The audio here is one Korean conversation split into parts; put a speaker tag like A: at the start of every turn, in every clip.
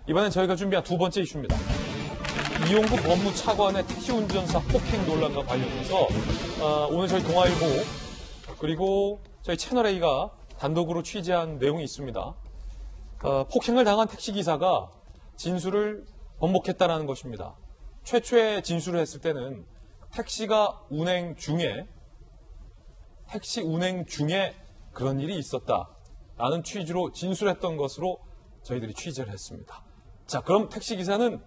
A: 이번엔 저희가 준비한 두 번째 이슈입니다. 이용구 법무차관의 택시 운전사 폭행 논란과 관련해서 오늘 저희 동아일보 그리고 저희 채널A가 단독으로 취재한 내용이 있습니다. 폭행을 당한 택시기사가 진술을 번복했다는 것입니다. 최초의 진술을 했을 때는 택시 운행 중에 그런 일이 있었다라는 취지로 진술했던 것으로 저희들이 취재를 했습니다. 자, 그럼 택시기사는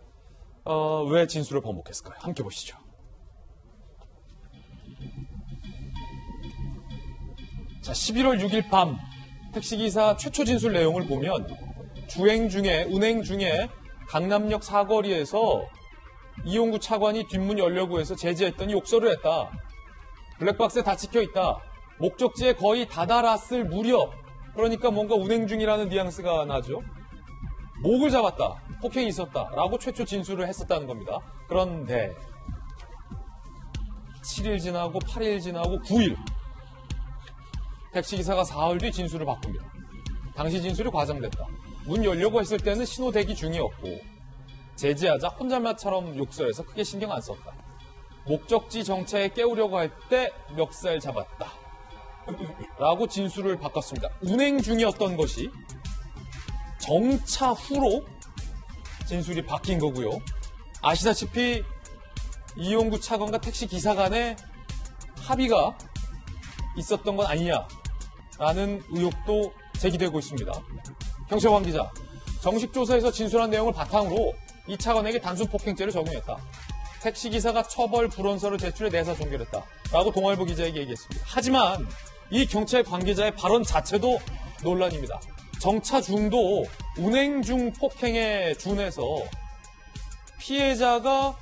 A: 왜 진술을 번복했을까요? 함께 보시죠. 자, 11월 6일 밤 택시기사 최초 진술 내용을 보면 운행 중에 강남역 사거리에서 이용구 차관이 뒷문 열려고 해서 제지했더니 욕설을 했다. 블랙박스에 다 찍혀있다. 목적지에 거의 다다랐을 무렵, 그러니까 뭔가 운행 중이라는 뉘앙스가 나죠. 목을 잡았다. 폭행이 있었다라고 최초 진술을 했었다는 겁니다. 그런데 7일 지나고 8일 지나고 9일 택시기사가 사흘 뒤 진술을 바꿉니다. 당시 진술이 과장됐다. 문 열려고 했을 때는 신호 대기 중이었고 제지하자 혼잣말처럼 욕설해서 크게 신경 안 썼다. 목적지 정차에 깨우려고 할 때 멱살 잡았다. 라고 진술을 바꿨습니다. 운행 중이었던 것이 정차 후로 진술이 바뀐 거고요. 아시다시피 이용구 차관과 택시기사 간에 합의가 있었던 건 아니냐라는 의혹도 제기되고 있습니다. 경찰 관계자, 정식 조사에서 진술한 내용을 바탕으로 이 차관에게 단순 폭행죄를 적용했다. 택시기사가 처벌 불원서를 제출해 내사 종결했다. 라고 동아일보 기자에게 얘기했습니다. 하지만 이 경찰 관계자의 발언 자체도 논란입니다. 정차 중도 운행 중 폭행에 준해서 피해자가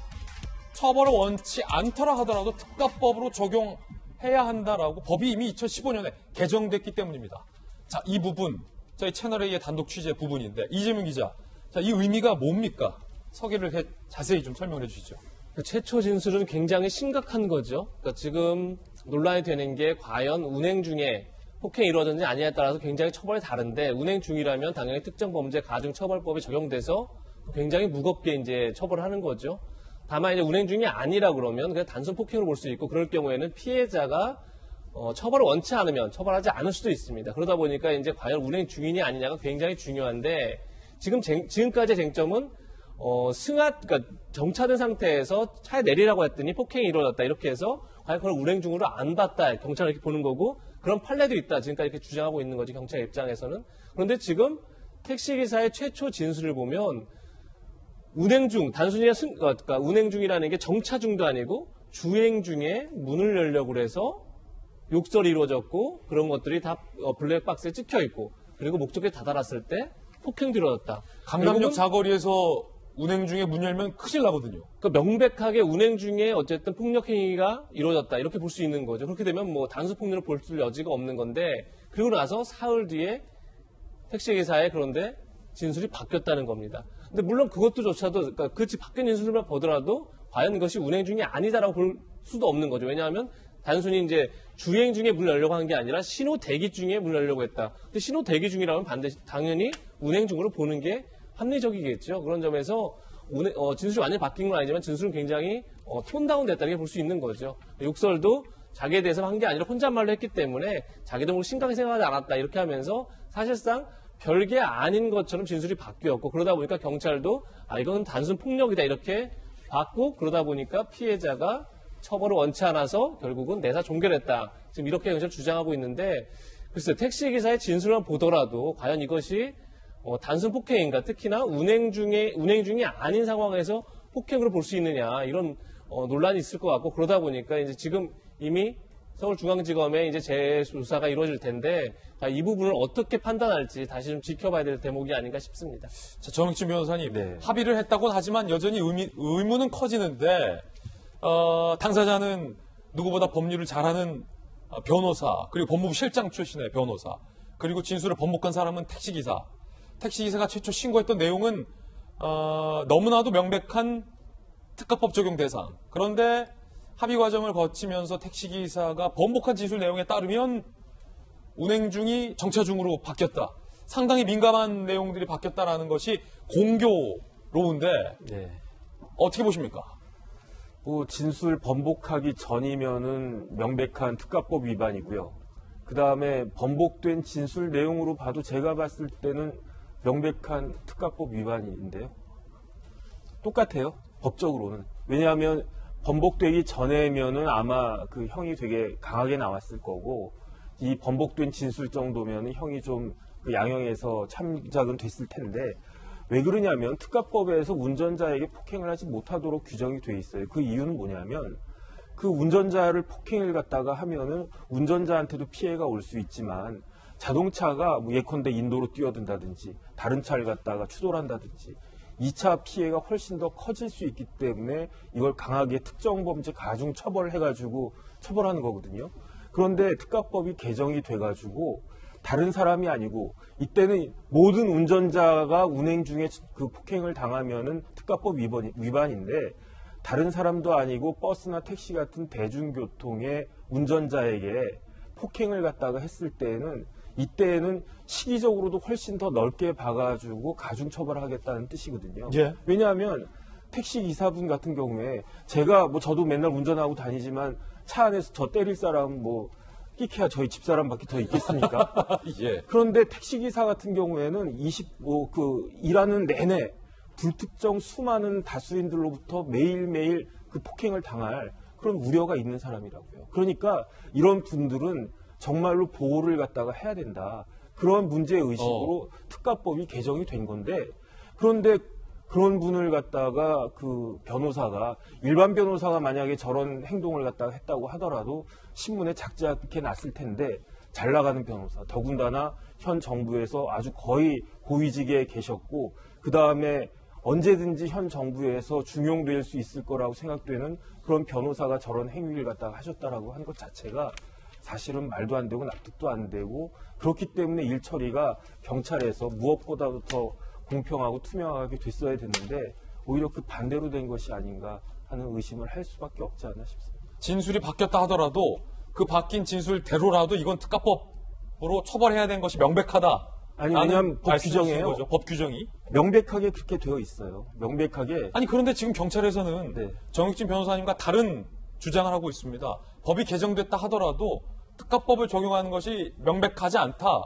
A: 처벌을 원치 않더라 하더라도 특가법으로 적용해야 한다라고 법이 이미 2015년에 개정됐기 때문입니다. 자, 이 부분 저희 채널A의 단독 취재 부분인데 이재명 기자, 자, 이 의미가 뭡니까? 서기를 자세히 좀 설명해 주시죠.
B: 최초 진술은 굉장히 심각한 거죠. 그러니까 지금 논란이 되는 게 과연 운행 중에 폭행이 이루어졌는지 아니냐에 따라서 굉장히 처벌이 다른데 운행 중이라면 당연히 특정범죄 가중처벌법이 적용돼서 굉장히 무겁게 이제 처벌을 하는 거죠. 다만 이제 운행 중이 아니라 그러면 그냥 단순 폭행으로 볼 수 있고 그럴 경우에는 피해자가 처벌을 원치 않으면 처벌하지 않을 수도 있습니다. 그러다 보니까 이제 과연 운행 중이냐 아니냐가 굉장히 중요한데 지금까지의 쟁점은 그러니까 정차된 상태에서 차에 내리라고 했더니 폭행이 이루어졌다 이렇게 해서 과연 그걸 운행 중으로 안 봤다 경찰은 이렇게 보는 거고 그런 판례도 있다 지금까지 이렇게 주장하고 있는 거지 경찰 입장에서는. 그런데 지금 택시기사의 최초 진술을 보면 운행 중 단순히 그러니까 운행 중이라는 게 정차 중도 아니고 주행 중에 문을 열려고 해서 욕설이 이루어졌고 그런 것들이 다 블랙박스에 찍혀 있고 그리고 목적에 다다랐을 때 폭행도 이루어졌다.
A: 강남역 사거리에서 운행 중에 문 열면 큰일 나거든요.
B: 그러니까 명백하게 운행 중에 어쨌든 폭력 행위가 이루어졌다 이렇게 볼 수 있는 거죠. 그렇게 되면 뭐 단순 폭력을 볼 여지가 없는 건데 그리고 나서 사흘 뒤에 택시기사의 그런데 진술이 바뀌었다는 겁니다. 근데 물론 그것조차도 그러니까 그 바뀐 진술만 보더라도 과연 이것이 운행 중이 아니다라고 볼 수도 없는 거죠. 왜냐하면 단순히 이제 주행 중에 문을 열려고 한 게 아니라 신호 대기 중에 문을 열려고 했다. 근데 신호 대기 중이라면 당연히 운행 중으로 보는 게 합리적이겠죠. 그런 점에서 진술이 완전히 바뀐 건 아니지만 진술은 굉장히 톤다운 됐다 이렇게 볼 수 있는 거죠. 욕설도 자기에 대해서 한 게 아니라 혼잣말로 했기 때문에 자기도 뭐 심각하게 생각하지 않았다 이렇게 하면서 사실상 별게 아닌 것처럼 진술이 바뀌었고 그러다 보니까 경찰도 이건 단순 폭력이다 이렇게 봤고 그러다 보니까 피해자가 처벌을 원치 않아서 결국은 내사 종결했다. 지금 이렇게 경찰 주장하고 있는데 글쎄 택시기사의 진술만 보더라도 과연 이것이 단순 폭행인가 특히나 운행 중이 아닌 상황에서 폭행으로 볼 수 있느냐 이런 논란이 있을 것 같고 그러다 보니까 이제 지금 이미 서울중앙지검에 이제 재수사가 이루어질 텐데 이 부분을 어떻게 판단할지 다시 좀 지켜봐야 될 대목이 아닌가 싶습니다.
A: 자, 정익진 변호사님, 합의를 했다고는 하지만 여전히 의문은 커지는데 당사자는 누구보다 법률을 잘하는 변호사 그리고 법무부 실장 출신의 변호사 그리고 진술을 번복한 사람은 택시기사가 최초 신고했던 내용은 너무나도 명백한 특가법 적용 대상. 그런데 합의 과정을 거치면서 택시기사가 번복한 진술 내용에 따르면 운행 중이 정차 중으로 바뀌었다. 상당히 민감한 내용들이 바뀌었다라는 것이 공교로운데
C: 네.
A: 어떻게 보십니까?
C: 뭐 진술 번복하기 전이면은 명백한 특가법 위반이고요. 그 다음에 번복된 진술 내용으로 봐도 제가 봤을 때는 명백한 특가법 위반인데요. 똑같아요. 법적으로는. 왜냐하면 번복되기 전에면은 아마 그 형이 되게 강하게 나왔을 거고, 이 번복된 진술 정도면 형이 좀 그 양형에서 참작은 됐을 텐데, 왜 그러냐면 특가법에서 운전자에게 폭행을 하지 못하도록 규정이 돼 있어요. 그 이유는 뭐냐면 그 운전자를 폭행을 갖다가 하면은 운전자한테도 피해가 올 수 있지만, 자동차가 뭐 예컨대 인도로 뛰어든다든지 다른 차를 갖다가 추돌한다든지 2차 피해가 훨씬 더 커질 수 있기 때문에 이걸 강하게 특정범죄 가중 처벌해가지고 처벌하는 거거든요. 그런데 특가법이 개정이 돼가지고 다른 사람이 아니고, 이때는 모든 운전자가 운행 중에 그 폭행을 당하면은 특가법 위반인데, 다른 사람도 아니고 버스나 택시 같은 대중교통의 운전자에게 폭행을 갖다가 했을 때에는, 이때에는 시기적으로도 훨씬 더 넓게 봐가지고 가중처벌을 하겠다는 뜻이거든요.
A: 예.
C: 왜냐하면 택시 기사분 같은 경우에 제가 뭐 저도 맨날 운전하고 다니지만 차 안에서 저 때릴 사람 뭐 끼케야 저희 집사람밖에 더 있겠습니까?
A: 예.
C: 그런데 택시기사 같은 경우에는 일하는 내내 불특정 수많은 다수인들로부터 매일매일 그 폭행을 당할 그런 우려가 있는 사람이라고요. 그러니까 이런 분들은 정말로 보호를 갖다가 해야 된다. 그런 문제의식으로 특가법이 개정이 된 건데, 그런데 그런 분을 갖다가 그 변호사가, 일반 변호사가 만약에 저런 행동을 갖다가 했다고 하더라도 신문에 작지 않게 났을 텐데, 잘 나가는 변호사, 더군다나 현 정부에서 아주 거의 고위직에 계셨고, 그 다음에 언제든지 현 정부에서 중용될 수 있을 거라고 생각되는 그런 변호사가 저런 행위를 갖다가 하셨다라고 한 것 자체가 사실은 말도 안 되고 납득도 안 되고, 그렇기 때문에 일 처리가 경찰에서 무엇보다도 더 공평하고 투명하게 됐어야 됐는데 오히려 그 반대로 된 것이 아닌가 하는 의심을 할 수밖에 없지 않나 싶습니다.
A: 진술이 바뀌었다 하더라도 그 바뀐 진술대로라도 이건 특가법으로 처벌해야 되는 것이 명백하다.
C: 아니, 왜냐하면 법 규정이에요.
A: 거죠. 법 규정이.
C: 명백하게 그렇게 되어 있어요. 명백하게.
A: 아니 그런데 지금 경찰에서는
C: 네.
A: 정익진 변호사님과 다른 주장을 하고 있습니다. 법이 개정됐다 하더라도 특가법을 적용하는 것이 명백하지 않다.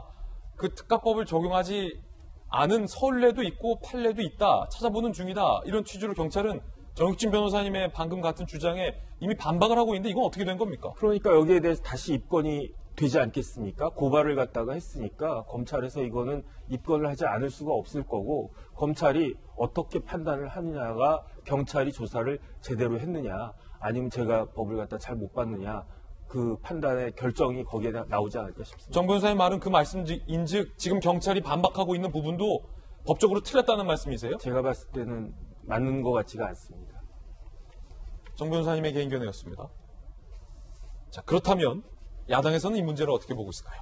A: 그 특가법을 적용하지 않은 서울례도 있고 판례도 있다. 찾아보는 중이다. 이런 취지로 경찰은 정익진 변호사님의 방금 같은 주장에 이미 반박을 하고 있는데 이건 어떻게 된 겁니까?
C: 그러니까 여기에 대해서 다시 입건이 되지 않겠습니까? 고발을 갖다가 했으니까 검찰에서 이거는 입건을 하지 않을 수가 없을 거고, 검찰이 어떻게 판단을 하느냐가 경찰이 조사를 제대로 했느냐, 아니면 제가 법을 갖다 잘 못 봤느냐, 그 판단의 결정이 거기에 나오지 않을까 싶습니다.
A: 정 변호사의 말은 그 말씀인즉 지금 경찰이 반박하고 있는 부분도 법적으로 틀렸다는 말씀이세요?
C: 제가 봤을 때는 맞는 것 같지가 않습니다.
A: 정 변호사님의 개인견해였습니다. 자, 그렇다면 야당에서는 이 문제를 어떻게 보고 있을까요?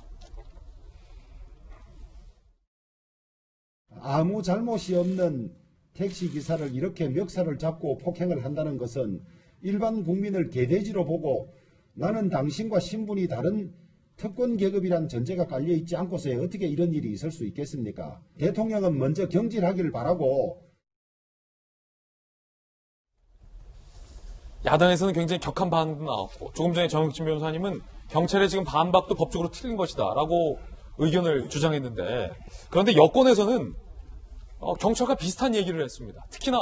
D: 아무 잘못이 없는 택시기사를 이렇게 멱살을 잡고 폭행을 한다는 것은 일반 국민을 개돼지로 보고 나는 당신과 신분이 다른 특권 계급이란 전제가 깔려있지 않고서 어떻게 이런 일이 있을 수 있겠습니까? 대통령은 먼저 경질하기를 바라고.
A: 야당에서는 굉장히 격한 반응도 나왔고, 조금 전에 정익진 변호사님은 경찰의 지금 반박도 법적으로 틀린 것이다 라고 의견을 주장했는데, 그런데 여권에서는 경찰과 비슷한 얘기를 했습니다. 특히나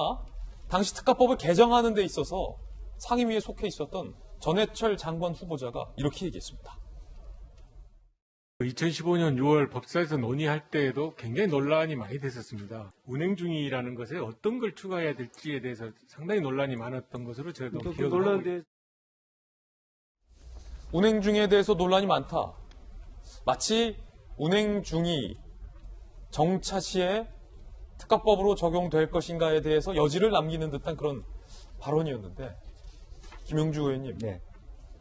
A: 당시 특가법을 개정하는 데 있어서 상임위에 속해 있었던 전해철 장관 후보자가 이렇게 얘기했습니다.
E: 2015년 6월 법사에서 논의할 때에도 굉장히 논란이 많이 됐었습니다. 운행 중이라는 것에 어떤 걸 추가해야 될지에 대해서 상당히 논란이 많았던 것으로 저도 기억을 하고 있습니다.
A: 운행 중에 대해서 논란이 많다. 마치 운행 중이 정차 시에 특가법으로 적용될 것인가에 대해서 여지를 남기는 듯한 그런 발언이었는데, 김영주 의원님,
F: 네.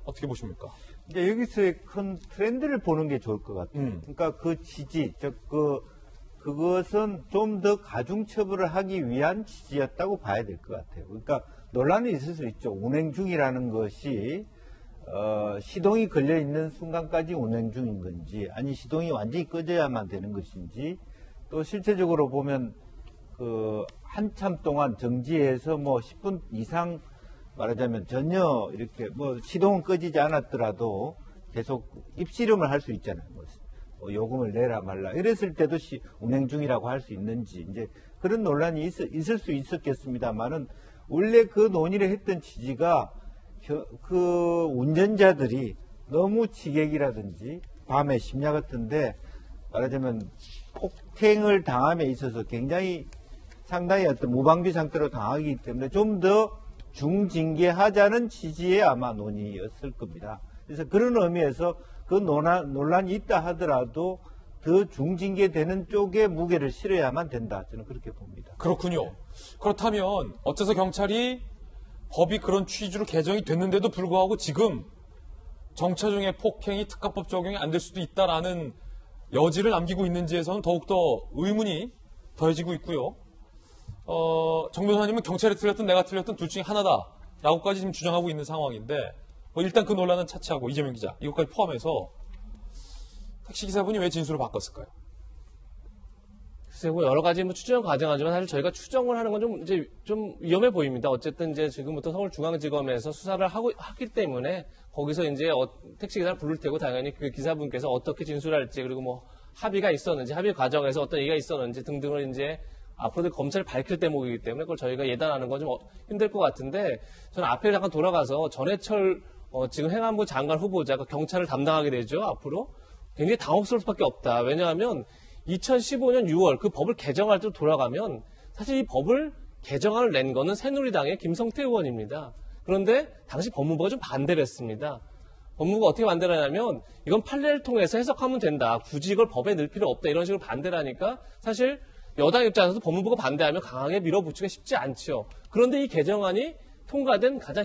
A: 어떻게 보십니까?
F: 이제 여기서의 큰 트렌드를 보는 게 좋을 것 같아요. 그러니까 그 취지, 그것은 좀 더 가중처벌을 하기 위한 취지였다고 봐야 될 것 같아요. 그러니까 논란이 있을 수 있죠. 운행 중이라는 것이 시동이 걸려 있는 순간까지 운행 중인 건지, 아니 시동이 완전히 꺼져야만 되는 것인지, 또 실제적으로 보면 그 한참 동안 정지해서 뭐 10분 이상 말하자면 전혀 이렇게 뭐 시동은 꺼지지 않았더라도 계속 입씨름을 할 수 있잖아요. 뭐 요금을 내라 말라 이랬을 때도 운행 중이라고 할 수 있는지 이제 그런 논란이 있을 수 있었겠습니다만은 원래 그 논의를 했던 취지가 그 운전자들이 너무 지객이라든지 밤에 심야 같은데 말하자면 폭행을 당함에 있어서 굉장히 상당히 어떤 무방비 상태로 당하기 때문에 좀 더 중징계하자는 취지의 아마 논의였을 겁니다. 그래서 그런 의미에서 그 논란이 있다 하더라도 더 중징계되는 쪽에 무게를 실어야만 된다. 저는 그렇게 봅니다.
A: 그렇군요. 그렇다면 어째서 경찰이 법이 그런 취지로 개정이 됐는데도 불구하고 지금 정차 중에 폭행이 특가법 적용이 안 될 수도 있다라는 여지를 남기고 있는지에서는 더욱더 의문이 더해지고 있고요. 정 변호사님은 경찰이 틀렸든 내가 틀렸든 둘 중에 하나다라고까지 지금 주장하고 있는 상황인데 뭐 일단 그 논란은 차치하고 이재명 기자 이것까지 포함해서 택시기사분이 왜 진술을 바꿨을까요?
B: 글쎄, 뭐 여러 가지 뭐 추정 과정하지만 사실 저희가 추정을 하는 건 좀 위험해 보입니다. 어쨌든 이제 지금부터 서울중앙지검에서 수사를 하기 때문에 거기서 이제 택시기사를 부를 테고 당연히 그 기사분께서 어떻게 진술할지 그리고 뭐 합의가 있었는지 합의 과정에서 어떤 얘기가 있었는지 등등을 이제 앞으로도 검찰이 밝힐 대목이기 때문에 그걸 저희가 예단하는 건 좀 힘들 것 같은데 저는 앞에 잠깐 돌아가서 전해철 지금 행안부 장관 후보자가 경찰을 담당하게 되죠. 앞으로 굉장히 당혹스러울 수밖에 없다. 왜냐하면 2015년 6월 그 법을 개정할 때 돌아가면 사실 이 법을 개정안을 낸 거는 새누리당의 김성태 의원입니다. 그런데 당시 법무부가 좀 반대를 했습니다. 법무부가 어떻게 반대를 하냐면 이건 판례를 통해서 해석하면 된다. 굳이 이걸 법에 넣을 필요 없다. 이런 식으로 반대를 하니까 사실 여당 입장에서도 법무부가 반대하면 강하게 밀어붙이기가 쉽지 않죠. 그런데 이 개정안이 통과된 가장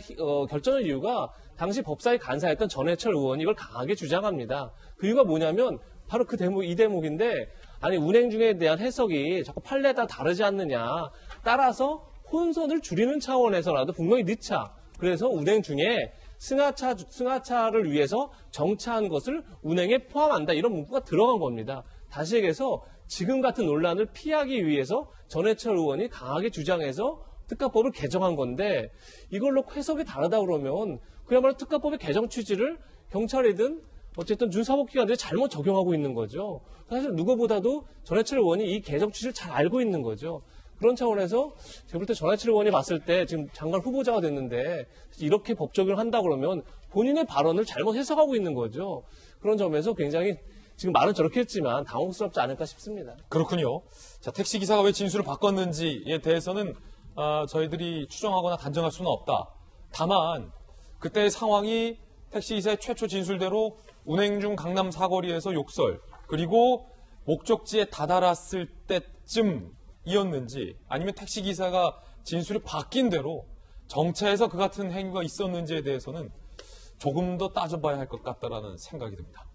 B: 결정적 이유가 당시 법사위 간사였던 전해철 의원이 이걸 강하게 주장합니다. 그 이유가 뭐냐면 바로 이 대목인데 아니 운행 중에 대한 해석이 자꾸 판례에 다르지 않느냐. 따라서 혼선을 줄이는 차원에서라도 분명히 넣자. 그래서 운행 중에 승하차를 위해서 정차한 것을 운행에 포함한다. 이런 문구가 들어간 겁니다. 다시 얘기해서 지금 같은 논란을 피하기 위해서 전해철 의원이 강하게 주장해서 특가법을 개정한 건데 이걸로 해석이 다르다 그러면 그야말로 특가법의 개정 취지를 경찰이든 어쨌든 준사법기관들이 잘못 적용하고 있는 거죠. 사실 누구보다도 전해철 의원이 이 개정 취지를 잘 알고 있는 거죠. 그런 차원에서 제가 볼 때 전해철 의원이 봤을 때 지금 장관 후보자가 됐는데 이렇게 법 적용을 한다 그러면 본인의 발언을 잘못 해석하고 있는 거죠. 그런 점에서 굉장히 지금 말은 저렇게 했지만 당혹스럽지 않을까 싶습니다.
A: 그렇군요. 자, 택시기사가 왜 진술을 바꿨는지에 대해서는 저희들이 추정하거나 단정할 수는 없다. 다만 그때의 상황이 택시기사의 최초 진술대로 운행 중 강남 사거리에서 욕설 그리고 목적지에 다다랐을 때쯤이었는지 아니면 택시기사가 진술이 바뀐 대로 정차에서 그 같은 행위가 있었는지에 대해서는 조금 더 따져봐야 할 것 같다라는 생각이 듭니다.